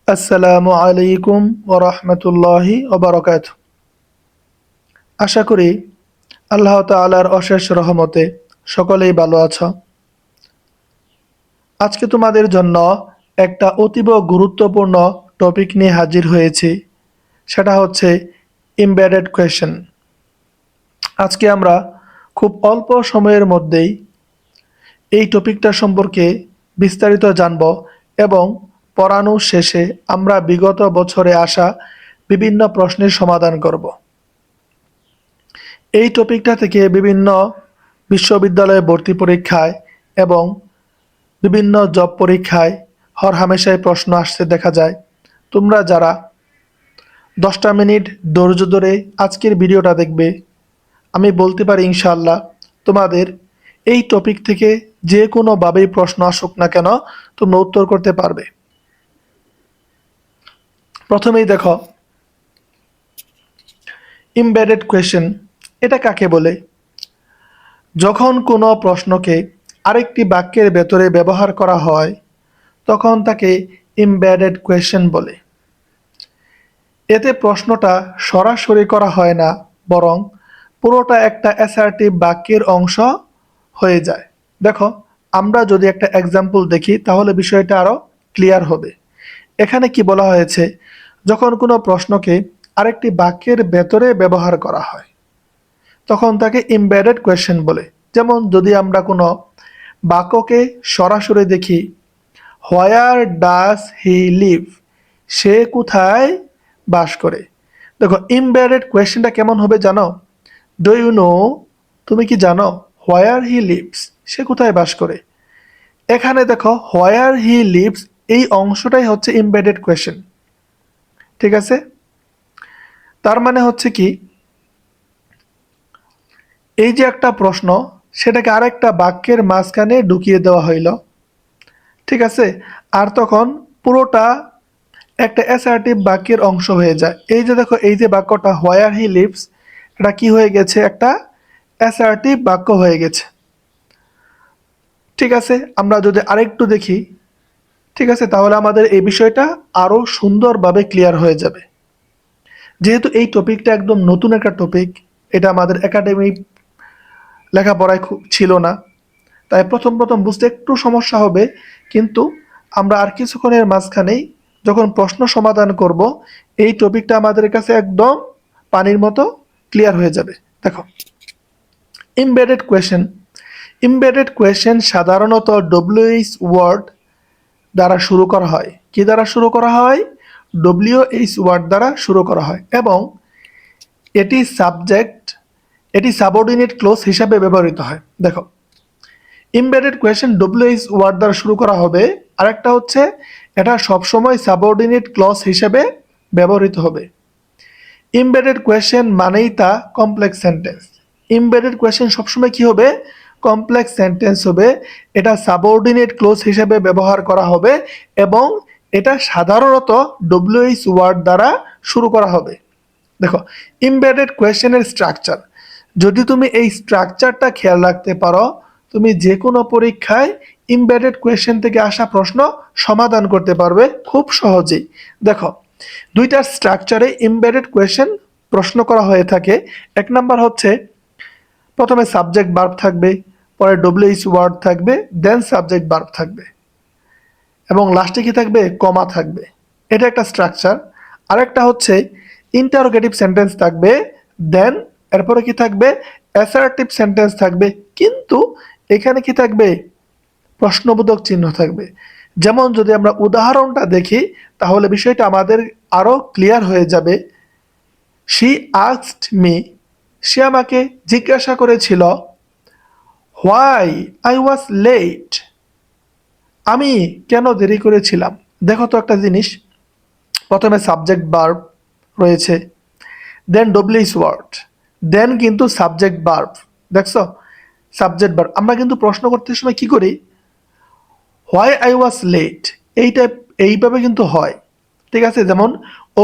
আসসালামু আলাইকুম ওয়া রাহমাতুল্লাহি ওয়া বারাকাতুহু। আশা করি আল্লাহ তাআলার অশেষ রহমতে সকলেই ভালো আছো। আজকে তোমাদের জন্য একটা অতীব গুরুত্বপূর্ণ টপিক নিয়ে হাজির হয়েছি। সেটা হচ্ছে এমবেডেড কোয়েশ্চেন। আজকে আমরা খুব অল্প সময়ের মধ্যেই এই টপিকটা সম্পর্কে বিস্তারিত জানব এবং পড়ানো শেষে আমরা বিগত বছরে আসা বিভিন্ন প্রশ্নের সমাধান করব। এই টপিকটা থেকে বিভিন্ন বিশ্ববিদ্যালয়ে ভর্তি পরীক্ষায় এবং বিভিন্ন জব পরীক্ষায় হরহামেশাই প্রশ্ন আসতে দেখা যায়। তোমরা যারা 10টা মিনিট ধৈর্য ধরে আজকের ভিডিওটা দেখবে, আমি বলতে পারি ইনশাআল্লাহ তোমাদের এই টপিক থেকে যে কোনোভাবেই প্রশ্ন আসুক না কেন তোমরা উত্তর করতে পারবে। প্রথমেই দেখো, এমবেডেড কোয়েশ্চেন এটা কাকে বলে? যখন কোনো প্রশ্নকে আরেকটি বাক্যের ভেতরে ব্যবহার করা হয় তখন তাকে এমবেডেড কোয়েশ্চেন বলে। এতে প্রশ্নটা সরাসরি করা হয় না, বরং পুরোটা একটা অ্যাসার্টিভ বাক্যের অংশ হয়ে যায়। দেখো, আমরা যদি একটা এক্সাম্পল দেখি তাহলে বিষয়টা আরও ক্লিয়ার হবে। এখানে কি বলা হয়েছে, যখন কোনো প্রশ্নকে আরেকটি বাক্যের ভেতরে ব্যবহার করা হয় তখন তাকে এমবেডেড কোয়েশ্চেন বলে। যেমন যদি আমরা কোনো বাক্যকে সরাসরি দেখি, হোয়ার ডাজ হি লিভ, সে কোথায় বাস করে। দেখো, এমবেডেড কোয়েশ্চেনটা কেমন হবে জানো? ডু ইউ নো, তুমি কি জানো হোয়ার হি লিভস, সে কোথায় বাস করে। এখানে দেখো, হোয়ার হি লিভস এই অংশটাই হচ্ছে এমবেডেড কোয়েশ্চেন। ঠিক আছে, তার মানে হচ্ছে কি, এই যে একটা প্রশ্ন সেটাকে আরেকটা বাক্যের মাঝখানে ঢুকিয়ে দেওয়া হইল। ঠিক আছে, আর তখন পুরোটা একটা অ্যাসার্টিভ বাক্যের অংশ হয়ে যায়। এই যে দেখো, এই যে বাক্যটা হোয়ার হি লিভস, এটা কি হয়ে গেছে, একটা অ্যাসার্টিভ বাক্য হয়ে গেছে। ঠিক আছে, আমরা যদি আরেকটু দেখি, ঠিক আছে, তাহলে আমাদের এই বিষয়টা আরও সুন্দরভাবে ক্লিয়ার হয়ে যাবে। যেহেতু এই টপিকটা একদম নতুন একটা টপিক, এটা আমাদের একাডেমিক লেখাপড়ায় খুব ছিল না, তাই প্রথম প্রথম বুঝতে একটু সমস্যা হবে। কিন্তু আমরা আর কিছুক্ষণের মাঝখানেই যখন প্রশ্ন সমাধান করব, এই টপিকটা আমাদের কাছে একদম পানির মতো ক্লিয়ার হয়ে যাবে। দেখো, এমবেডেড কোয়েশ্চেন। এমবেডেড কোয়েশ্চেন সাধারণত ডব্লিউএইচ ওয়ার্ড দ্বারা শুরু করা হয়। কি দ্বারা শুরু করা হয়? ডব্লিউএইচ ওয়ার্ড দ্বারা শুরু করা হয় এবং এটি সাবঅর্ডিনেট ক্লোজ হিসাবে ব্যবহৃত হয়। দেখো, এমবেডেড কোয়েশ্চেন ডব্লিউএইচ ওয়ার্ড দ্বারা শুরু করা হবে, আরেকটা হচ্ছে এটা সবসময় সাবঅর্ডিনেট ক্লজ হিসেবে ব্যবহৃত হবে। এমবেডেড কোয়েশ্চেন মানেই তা কমপ্লেক্স সেন্টেন্স। এমবেডেড কোয়েশ্চেন সবসময় কি হবে? কমপ্লেক্স সেন্টেন্স হবে। এটা সাবঅর্ডিনেট ক্লোজ হিসেবে ব্যবহার করা হবে এবং এটা সাধারণত ডব্লিউএইচ ওয়ার্ড দ্বারা শুরু করা হবে। দেখো, এমবেডেড কোয়েশ্চেনের স্ট্রাকচার, যদি তুমি এই স্ট্রাকচারটা খেয়াল রাখতে পারো, তুমি যে কোনো পরীক্ষায় এমবেডেড কোয়েশ্চেন থেকে আসা প্রশ্ন সমাধান করতে পারবে খুব সহজেই। দেখো, দুইটা স্ট্রাকচারে এমবেডেড কোয়েশ্চেন প্রশ্ন করা হয়ে থাকে। এক নাম্বার হচ্ছে, প্রথমে সাবজেক্ট ভার্ব থাকবে, পরে ডব্লিউএইচ ওয়ার্ড থাকবে, দেন সাবজেক্ট ভার্ব থাকবে এবং লাস্টে কি থাকবে? কমা থাকবে। এটা একটা স্ট্রাকচার। আরেকটা হচ্ছে ইন্টারোগেটিভ সেন্টেন্স থাকবে, দেন এরপরে কি থাকবে? অ্যাসার্টিভ সেন্টেন্স থাকবে, কিন্তু এখানে কি থাকবে? প্রশ্নবোধক চিহ্ন থাকবে। যেমন যদি আমরা উদাহরণটা দেখি তাহলে বিষয়টা আমাদের আরও ক্লিয়ার হয়ে যাবে। শি আস্কড মি, সে আমাকে জিজ্ঞাসা করেছিল, হোয়াই আই ওয়াজ লেট, আমি কেন দেরি করেছিলাম। দেখো তো একটা জিনিস, প্রথমে সাবজেক্ট ভার্ব রয়েছে, দেন ডব্লিউএইচ ওয়ার্ড, দেন কিন্তু সাবজেক্ট ভার্ব। দেখছো, সাবজেক্ট ভার্ব। আমরা কিন্তু প্রশ্ন করতে সময় কি করি? হোয়াই আই ওয়াজ লেট, এইভাবে কিন্তু হয়। ঠিক আছে, যেমন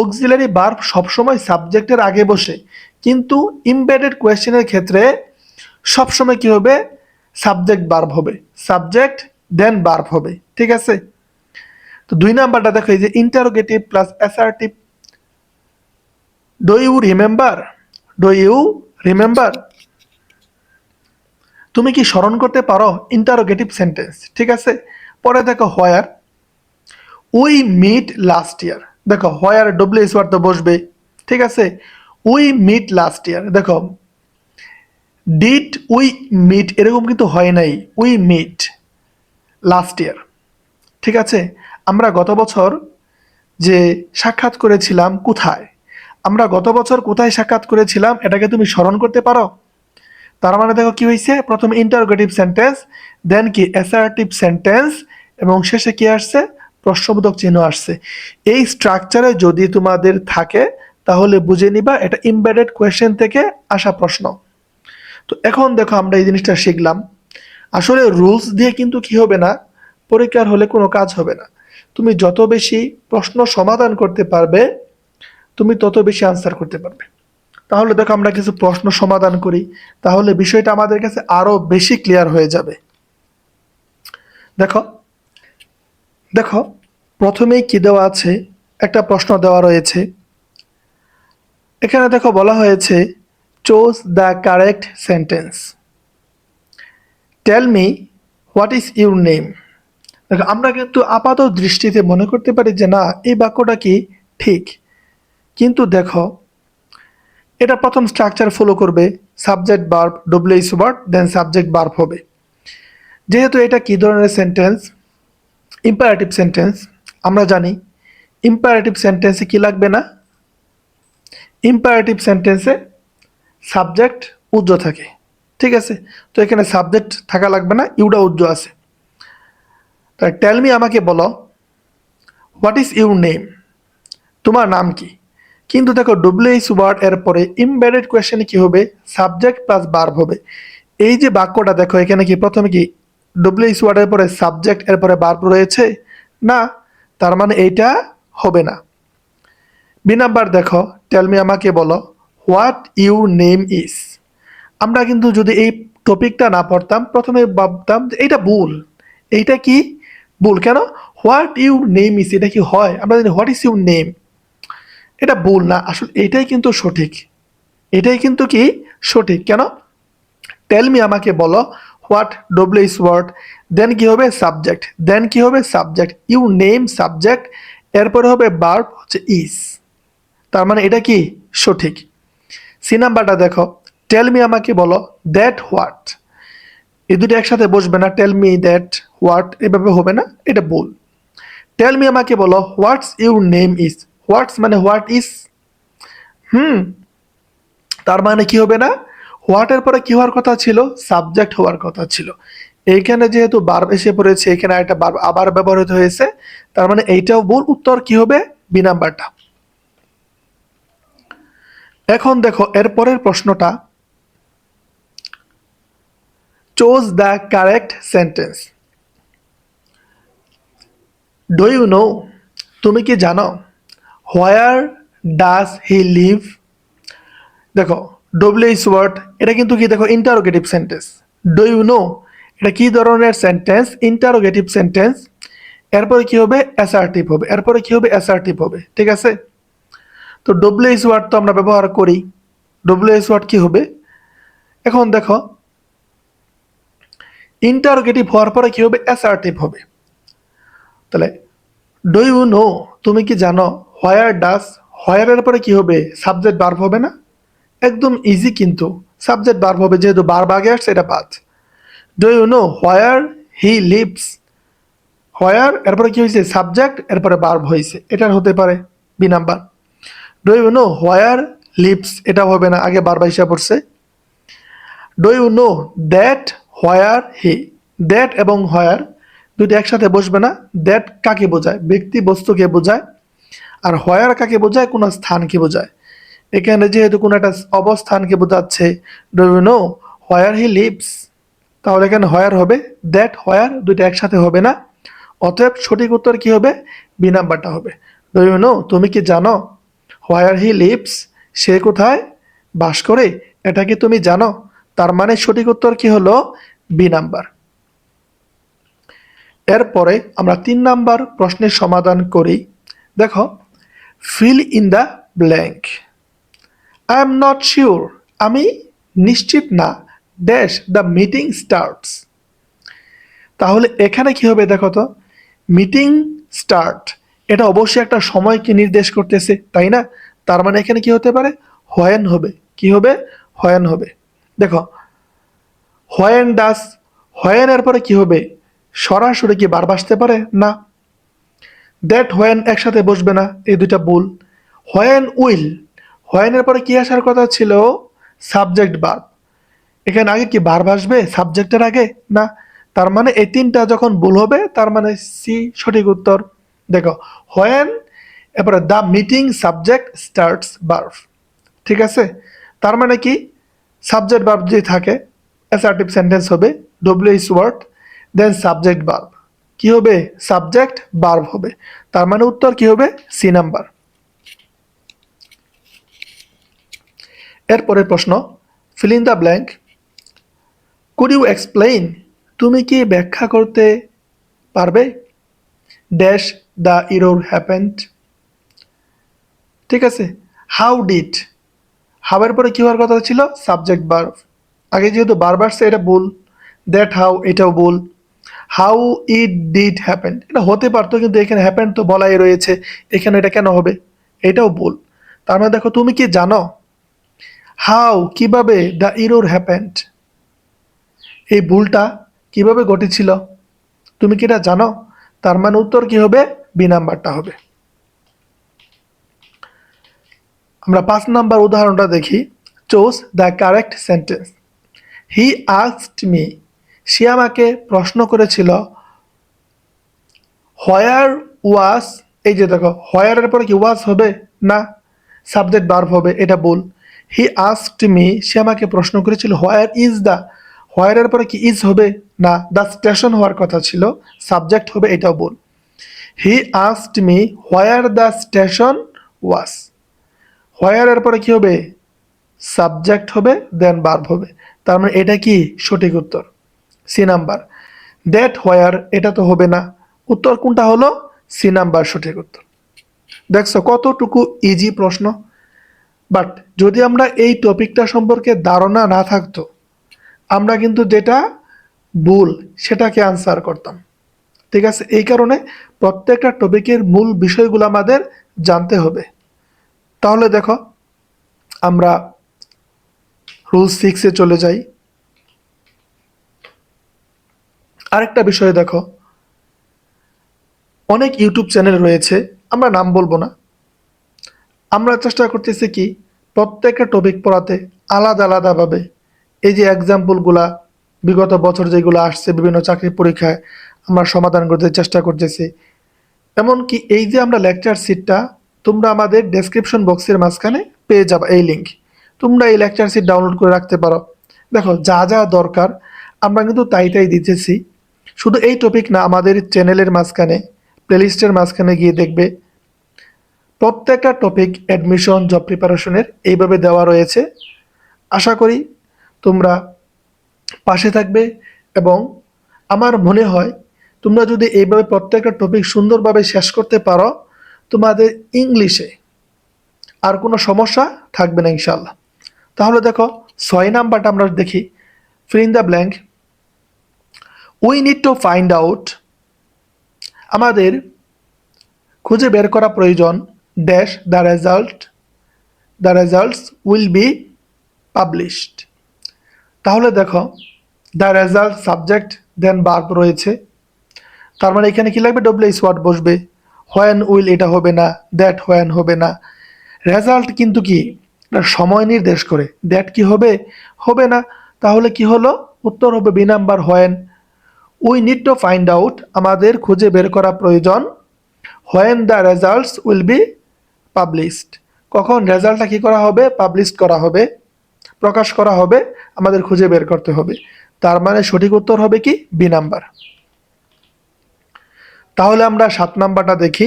অক্সিলারি ভার্ব সবসময় সাবজেক্টের আগে বসে, কিন্তু এমবেডেড কোয়েশ্চেনের ক্ষেত্রে সবসময় কি হবে? সাবজেক্ট ভার্ব হবে, সাবজেক্ট দেন ভার্ব হবে। ঠিক আছে, তো 2 নাম্বারটা দেখো, এই যে interrogative plus assertive. Do you remember? Do you remember? তুমি কি স্মরণ করতে পারো? ইন্টারোগেটিভ সেন্টেন্স, ঠিক আছে। পরে দেখো হোয়ার, উই মিট লাস্ট ইয়ার। দেখো হোয়ার ডব্লিউএস ওয়ার্ড তো বসবে, ঠিক আছে। উই মিট লাস্ট ইয়ার, দেখো ডিড উই মিট এরকম কিন্তু হয় নাই, উই মিট লাস্ট ইয়ার, ঠিক আছে। আমরা গত বছর যে সাক্ষাৎ করেছিলাম কোথায়, আমরা গত বছর কোথায় সাক্ষাৎ করেছিলাম, এটাকে তুমি স্মরণ করতে পারো? তার মানে দেখো কি হয়েছে, প্রথমে ইন্টারোগেটিভ সেন্টেন্স, দেন কি অ্যাসার্টিভ সেন্টেন্স, এবং শেষে কি আসছে, প্রশ্নবোধক চিহ্ন আসছে। এই স্ট্রাকচারে যদি তোমাদের থাকে তাহলে বুঝে নিবা এটা এমবেডেড কোয়েশ্চেন থেকে আসা প্রশ্ন। তো এখন দেখো আমরা এই জিনিসটা শিখলাম। আসলে রুলস দিয়ে কিন্তু কি হবে না, পরীক্ষার হলে কোনো কাজ হবে না। তুমি যত বেশি প্রশ্ন সমাধান করতে পারবে, তুমি তত বেশি আনসার করতে পারবে। তাহলে দেখো আমরা কিছু প্রশ্ন সমাধান করি, তাহলে বিষয়টা আমাদের কাছে আরো বেশি ক্লিয়ার হয়ে যাবে। দেখো দেখো প্রথমেই কি দেওয়া আছে, একটা প্রশ্ন দেওয়া রয়েছে। এখানে দেখো বলা হয়েছে choose the correct sentence, tell me what is your name. দেখো আমরা কিন্তু আপাত দৃষ্টিতে মনে করতে পারি যে না, এই বাক্যটা কি ঠিক, কিন্তু দেখো এটা প্রথম স্ট্রাকচার ফলো করবে, subject verb WH word then subject verb হবে। যেহেতু এটা কি ধরনের সেন্টেন্স, ইম্পারেটিভ সেন্টেন্স, আমরা জানি ইম্পারেটিভ সেন্টেন্সে কি লাগবে না, ইম্পারেটিভ সেন্টেন্সে সাবজেক্ট উজ্জ্ব থাকে, ঠিক আছে। তো এখানে সাবজেক্ট থাকা লাগবে না, ইউটা উজ্জ্ব আছে। তাই টেল মি আমাকে বলো, হোয়াট ইজ ইউর নেম, তোমার নাম কি। কিন্তু দেখো ডব্লিউএইচ ওয়ার্ড এর পরে এমবেডেড কোয়েশ্চেনে কি হবে, সাবজেক্ট প্লাস ভার্ব হবে। এই যে বাক্যটা দেখো এখানে কি প্রথমে কি ডব্লিউএইচ ওয়ার্ডের পরে সাবজেক্ট এর পরে ভার্ব রয়েছে না, তার মানে এইটা হবে না। বি নাম্বার দেখো, টেল মি আমাকে বলো, হোয়াট ইউর নেম ইজ। আমরা কিন্তু যদি এই টপিকটা না পড়তাম প্রথমে ভাবতাম যে এইটা ভুল, এইটা কি ভুল, কেন হোয়াট ইউর নেম ইজ এটা কি হয়, আমরা জানি হোয়াট ইজ ইউর নেম, এটা ভুল না, আসলে এটাই কিন্তু সঠিক, এটাই কিন্তু কি সঠিক। কেন, টেল মি আমাকে বলো, হোয়াট ডব্লিউএইচ ওয়ার্ড, দেন কি হবে সাবজেক্ট, দেন কি হবে সাবজেক্ট, ইউ নেম সাবজেক্ট, এরপরে হবে ভার্ব হচ্ছে ইজ, তার মানে এটা কি সঠিক। সি নাম্বারটা দেখো, টেল মি আমাকে বলো দ্যাট হোয়াট, এই দুটো একসাথে বসবে না, টেল মি দ্যাট হোয়াট এভাবে হবে না, এটা ভুল। টেল মি আমাকে বলো হোয়াটস ইউর নেম ইজ, হোয়াটস মানে হোয়াট ইজ, তার মানে কি হবে না, হোয়াটের পরে কি হওয়ার কথা ছিল, সাবজেক্ট হওয়ার কথা ছিল। এইখানে যেহেতু ভার্ব এসে পড়েছে, এখানে একটা ভার্ব আবার ব্যবহৃত হয়েছে, তার মানে এইটাও ভুল, উত্তর কি হবে বি নাম্বারটা। এখন দেখো এর পরের প্রশ্নটা, choose the correct sentence. Do you know, তুমি কি জানো, হোয়ার ডাজ হি লিভ। দেখো ডব্লিউএইচ ওয়ার্ড, এটা কিন্তু কি দেখো interrogative sentence. Do you know এটা কি ধরনের সেন্টেন্স, ইন্টারোগেটিভ সেন্টেন্স, এরপরে কি হবে অ্যাসার্টিভ হবে, এরপরে কি হবে অ্যাসার্টিভ হবে, ঠিক আছে। তো ডব্লিউএইচ ওয়ার্ড তো আমরা ব্যবহার করি, ডব্লিউএইচ ওয়ার্ড কি হবে, এখন দেখো ইন্টারোগেটিভ হওয়ার পরে কি হবে অ্যাসার্টিভ হবে। তাহলে ডু ইউ নো তুমি কি জানো, হোয়ার ডাজ, হোয়ারের পরে কি হবে সাবজেক্ট ভার্ব হবে না, একদম ইজি, কিন্তু সাবজেক্ট ভার্ব হবে যেহেতু ভার্ব আগে আসছে, এটা বাদ। Do you know where he lives, where এরপরে কি হয়েছে সাবজেক্ট এরপরে ভার্ব হয়েছে, এটার হতে পারে B number. Do you know where lives, এটা হবে না, আগে ভার্ব এসে পড়ছে। Do you know that where he, that এবং হোয়ার দুটো একসাথে বসবে না, দ্যাট কাকে বোঝায়, ব্যক্তি বস্তুকে বোঝায়, আর হোয়ার কাকে বোঝায়, কোনো স্থানকে বোঝায়। এখানে যেহেতু কোনো একটা অবস্থানকে বোঝাচ্ছে, do you know where he lives, তাহলে এখানে হোয়ার হবে, দ্যাট হোয়ার দুইটা একসাথে হবে না, অতএব সঠিক উত্তর কি হবে বি নাম্বারটা হবে। ডু ইউ নো তুমি কি জানো, হোয়ার হি লিভস সে কোথায় বাস করে, এটা কি তুমি জানো, তার মানে সঠিক উত্তর কি হলো বি নাম্বার। এরপরে আমরা 3 নাম্বার প্রশ্নের সমাধান করি। দেখো, feel in the blank. I am not sure, আমি নিশ্চিত না, ড্যাশ দ্য মিটিং স্টার্টস। তাহলে এখানে কি হবে দেখো তো, মিটিং স্টার্ট, এটা অবশ্যই একটা সময়কে নির্দেশ করতেছে, তাই না? তার মানে এখানে কি হতে পারে, হোয়েন হবে। কি হবে, হোয়েন হবে। দেখো, হোয়েন ডাস, হোয়েন এর পরে কি হবে, সরাসরি কি ভার্ব আসতে পারে না। দ্যাট হোয়েন একসাথে বসবে না, এই দুইটা ভুল। হোয়েন উইল, হোয়েনের পরে কি আসার কথা ছিল, সাবজেক্ট ভার্ব। এখানে আগে কি ভার্ব আসবে সাবজেক্টের আগে, না। তার মানে এই তিনটা যখন ভুল হবে, তার মানে সি সঠিক উত্তর। দেখো, হোয়েন, এরপরে the meeting subject starts verb. ঠিক আছে, তার মানে কি, সাবজেক্ট ভার্ব যদি থাকে অ্যাসার্টিভ সেন্টেন্স হবে WH word, then subject verb কি হবে, সাবজেক্ট ভার্ব হবে। তার মানে উত্তর কি হবে, সি নাম্বার। এরপরের প্রশ্ন, fill in the blank. Could you explain, তুমি কি ব্যাখ্যা করতে পারবে, ড্যাশ দ্য ইরর হ্যাপেন্ড। ঠিক আছে, হাউ ডিড, হাউয়ের পরে কি হওয়ার কথা ছিল, সাবজেক্ট ভার্ব। আগে যেহেতু ভার্ব আসছে এটা ভুল। দ্যাট হাউ, এটাও ভুল। হাউ ইট ডিড হ্যাপেন, এটা হতে পারতো, কিন্তু এখানে হ্যাপেন তো বলাই রয়েছে, এখানে এটা কেন হবে, এটাও ভুল। তার মানে দেখো, তুমি কি জানো, হাউ কিভাবে, দ্য ইরর হ্যাপেন্ড, এই ভুলটা কিভাবে ঘটেছিল, তুমি কি এটা জানো। তার মানে উত্তর কি হবে, বি নাম্বারটা হবে। আমরা 5 নাম্বার উদাহরণটা দেখি। Choose the correct sentence. He asked me, সে আমাকে প্রশ্ন করেছিল, হোয়ার ওয়াজ, এই যে দেখো, হোয়ারের পরে কি ওয়াজ হবে না, সাবজেক্ট ভার্ব হবে, এটা ভুল। হি আস্কড মি, সে আমাকে প্রশ্ন করেছিল, হোয়ার ইজ দ্য, হোয়ারের পরে কি ইজ হবে না, দ্য স্টেশন হওয়ার কথা ছিল, সাবজেক্ট হবে, এটাও ভুল। He asked me where the station was, হোয়ারের পরে কি হবে, সাবজেক্ট হবে, দেন ভার্ব হবে। তার মানে এটা কি সঠিক উত্তর, সি নাম্বার। দ্যাট হোয়ার, এটা তো হবে না, উত্তর কোনটা হলো, সি নাম্বার সঠিক উত্তর। দেখছো কতটুকু ইজি প্রশ্ন, বাট যদি আমরা এই টপিকটা সম্পর্কে ধারণা না থাকতো, আমরা কিন্তু যেটা ভুল সেটাকে আনসার করতাম। ঠিক আছে, এই কারণে প্রত্যেকটা টপিকের মূল বিষয়গুলো আমাদের জানতে হবে। তাহলে দেখো, আমরা রুল 6-এ চলে যাই। আরেকটা বিষয় দেখো, অনেক ইউটিউব চ্যানেল রয়েছে, আমরা নাম বলবো না। আমরা চেষ্টা করতেছি কি, প্রত্যেকটা টপিক পড়াতে আলাদা আলাদাভাবে। এই যে এক্সাম্পলগুলা বিগত বছর যেগুলো আসছে বিভিন্ন চাকরির পরীক্ষায়, আমরা সমাধান করতে চেষ্টা করতেছি। এমনকি এই যে আমরা লেকচার সিটটা, তোমরা আমাদের ডেসক্রিপশন বক্সের মাঝখানে পেয়ে যাবে এই লিঙ্ক, তোমরা এই লেকচার সিট ডাউনলোড করে রাখতে পারো। দেখো, যা যা দরকার আমরা কিন্তু তাই তাই দিতেছি। শুধু এই টপিক না, আমাদের চ্যানেলের মাঝখানে প্লেলিস্টের মাঝখানে গিয়ে দেখবে প্রত্যেকটা টপিক অ্যাডমিশন, জব প্রিপারেশনের এইভাবে দেওয়া রয়েছে। আশা করি তোমরা পাশে থাকবে, এবং আমার মনে হয় তোমরা যদি এইভাবে প্রত্যেকটা টপিক সুন্দরভাবে শেষ করতে পারো, তোমাদের ইংলিশে আর কোনো সমস্যা থাকবে না ইনশাল্লাহ। তাহলে দেখো, 6 নাম্বারটা আমরা দেখি, fill in the blank. We need to find out, আমাদের খুঁজে বের করা প্রয়োজন, dash the results will be published. তাহলে দেখো, the result subject, then verb রয়েছে। তার মানে এখানে কি লাগবে, ডব্লিউএইচ ওয়ার্ড বসবে। হোয়েন উইল এটা হবে না, দ্যাট হোয়েন হবে না। রেজাল্ট কিন্তু কি, সময় নির্দেশ করে, দ্যাট কি হবে, হবে না। তাহলে কি হলো, উত্তর হবে B number, when. We need to find out, আমাদের খুঁজে বের করা প্রয়োজন, when the results will be published, কখন রেজাল্টটা কি করা হবে, পাবলিশ করা হবে, প্রকাশ করা হবে, আমাদের খুঁজে বের করতে হবে। তার মানে সঠিক উত্তর হবে কি, বি নাম্বার। তাহলে আমরা 7 নাম্বারটা দেখি,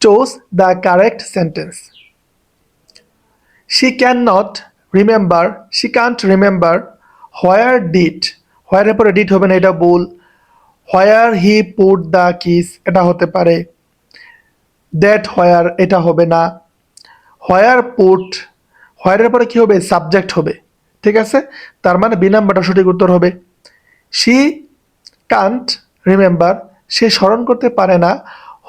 choose the correct sentence. She can not remember, she can't remember where did, হোয়ারের পরে ডিড হবে না, এটা ভুল। Where he put the keys এটা হতে পারে, দ্যাট হোয়ার এটা হবে না, হোয়ার পুট, হোয়ারের পরে কি হবে, সাবজেক্ট হবে, ঠিক আছে, তার মানে বি নাম্বারটা সঠিক উত্তর হবে। শি কান্ট রিমেম্বার, সে স্মরণ করতে পারে না,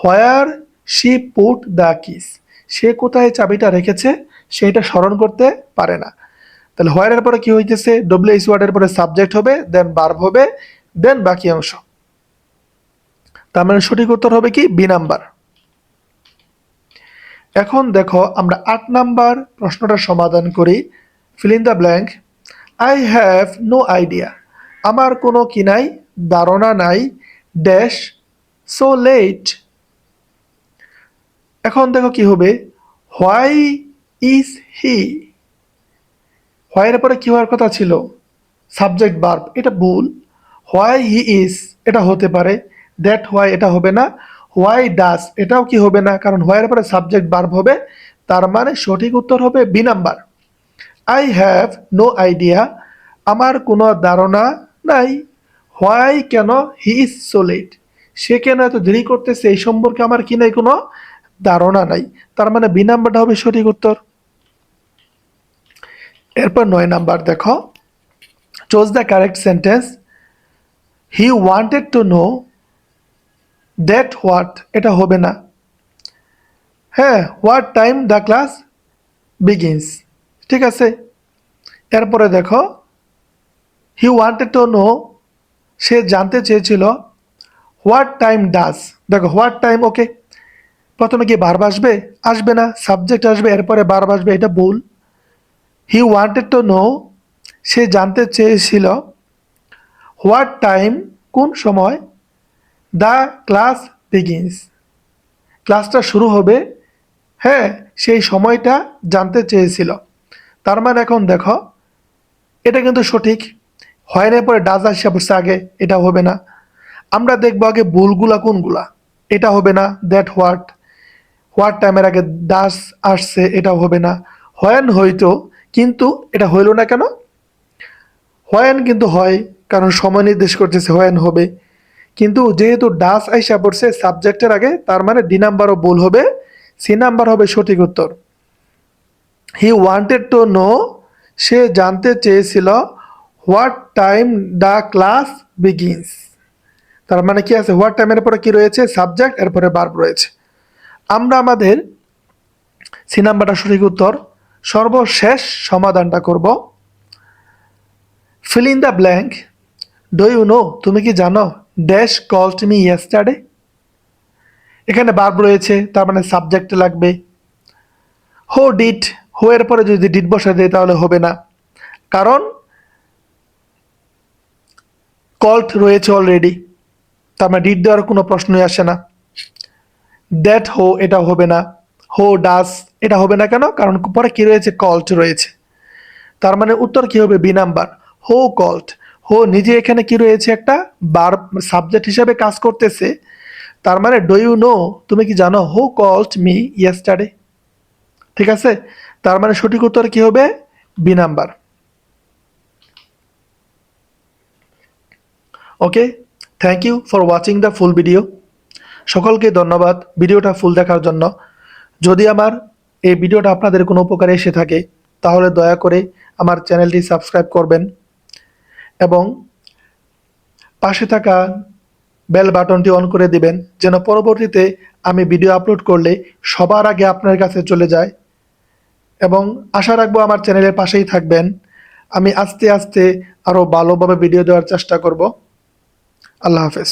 হোয়ার শি পুট দ্য কিস, সে কোথায় চাবিটা রেখেছে সেটা স্মরণ করতে পারে না। তাহলে হোয়ারের পরে কি হইতেছে, ডব্লিউএইচ ওয়ার্ডের পরে সাবজেক্ট হবে, দেন ভার্ব হবে, দেন বাকি অংশ। তার মানে সঠিক উত্তর হবে কি বি নাম্বার। এখন দেখো আমরা 8 নাম্বার প্রশ্নটার সমাধান করি। Fill in the blank. I have no idea, আমার কোনো কি নাই, ধারণা নাই, ড্যাশ সো লেট। এখন দেখো কি হবে, হোয়াই ইজ হি, হোয়াইয়ের পরে কি হওয়ার কথা ছিল, সাবজেক্ট ভার্ব, এটা ভুল। হোয়াই হি ইজ এটা হতে পারে, দ্যাট হোয়াই এটা হবে না, হোয়াই ডাস এটাও কি হবে না, কারণ হোয়াইয়ের পরে সাবজেক্ট ভার্ব হবে, তার মানে সঠিক উত্তর হবে B number. I have no idea, আমার কোনো ধারণা নাই, হোয়াই কেন, হি ইজ সো লেট, সে কেন এত দেরি করতেছে এই সম্পর্কে আমার কি নাই, কোনো ধারণা নাই, তার মানে বি নাম্বারটা হবে সঠিক উত্তর। এরপর 9 নাম্বার দেখো, choose the correct sentence. He wanted to know that what এটা হবে না, হ্যাঁ, what time the class begins, ঠিক আছে। এরপরে দেখো, হি ওয়ান্টেড টু নো সে জানতে চেয়েছিল, হোয়াট টাইম ডাজ, দেখো হোয়াট টাইম, ওকে, প্রথমে কি ভার্ব আসবে, আসবে না, সাবজেক্ট আসবে, এরপরে ভার্ব আসবে, এটা ভুল। হি ওয়ান্টেড টু নো সে জানতে চেয়েছিল, হোয়াট টাইম কোন সময়, দ্য ক্লাস বিগিনস ক্লাসটা শুরু হবে, হ্যাঁ, সেই সময়টা জানতে চেয়েছিল। তার মানে এখন দেখো এটা কিন্তু সঠিক, হয়নের পরে ডাজ আসে বসে আগে, এটা হবে না। আমরা দেখবো আগে ভুলগুলা কোনগুলা, এটা হবে না, দ্যাট হোয়াট, হোয়াট টাইমের আগে ডাজ আসছে, এটা হবে না। হয়েন হইতো, কিন্তু এটা হইল না কেন, হয়েন কিন্তু হয়, কারণ সময় নির্দেশ করতেছে, হয়েন হবে, কিন্তু যেহেতু ডাস আইসা পড়ছে সাবজেক্টের আগে, তার মানে ডি নাম্বারও ভুল হবে, সি নাম্বার হবে সঠিক উত্তর। হি ওয়ান্টেড টু নো সে জানতে চেয়েছিল, what time the class begins, তার মানে কি আছে, হোয়াট টাইমের পরে কি রয়েছে, সাবজেক্ট, এরপরে ভার্ব রয়েছে। আমরা আমাদের সি নাম্বারটা সঠিক উত্তর, সর্বশেষ সমাধানটা করব। Fill in the blank. Do you know তুমি কি জানো, ড্যাশ কল্ড মি ইয়েস্টারডে, এখানে ভার্ব রয়েছে, তার মানে সাবজেক্ট লাগবে। হো ডিড, হো এর পরে যদি ডিড বসা দেয় তাহলে হবে না, কারণ কল্ড রয়েছে অলরেডি, তার মানে ডিড দেওয়ার কোনো প্রশ্নই আসে না। দ্যাট হো এটা হবে না, হো ডাস এটা হবে না কেন, কারণ পরে কি রয়েছে, কল্ড রয়েছে, তার মানে উত্তর কি হবে বি নাম্বার, হো কল্ড। হো নিজে এখানে কি রয়েছে, একটা ভার্ব সাবজেক্ট হিসেবে কাজ করতেছে, তার মানে ডু ইউ নো তুমি কি জানো, হু কল্ড মি ইয়েস্টারডে, ঠিক আছে, তার মানে সঠিক উত্তর কি হবে B number. Okay, thank you for watching the full video. সকলকে ধন্যবাদ ভিডিওটা ফুল দেখার জন্য। যদি আমার এই ভিডিওটা আপনাদের কোনো উপকারে এসে থাকে তাহলে দয়া করে আমার চ্যানেলটি সাবস্ক্রাইব করবেন এবং পাশে থাকা বেল বাটনটি অন করে দিবেন, যেন পরবর্তীতে আমি ভিডিও আপলোড করলে সবার আগে আপনার কাছে চলে যায়। এবং আশা রাখবো আমার চ্যানেলের পাশেই থাকবেন, আমি আস্তে আস্তে আরও ভালোভাবে ভিডিও দেওয়ার চেষ্টা করব। আল্লাহ হাফেজ।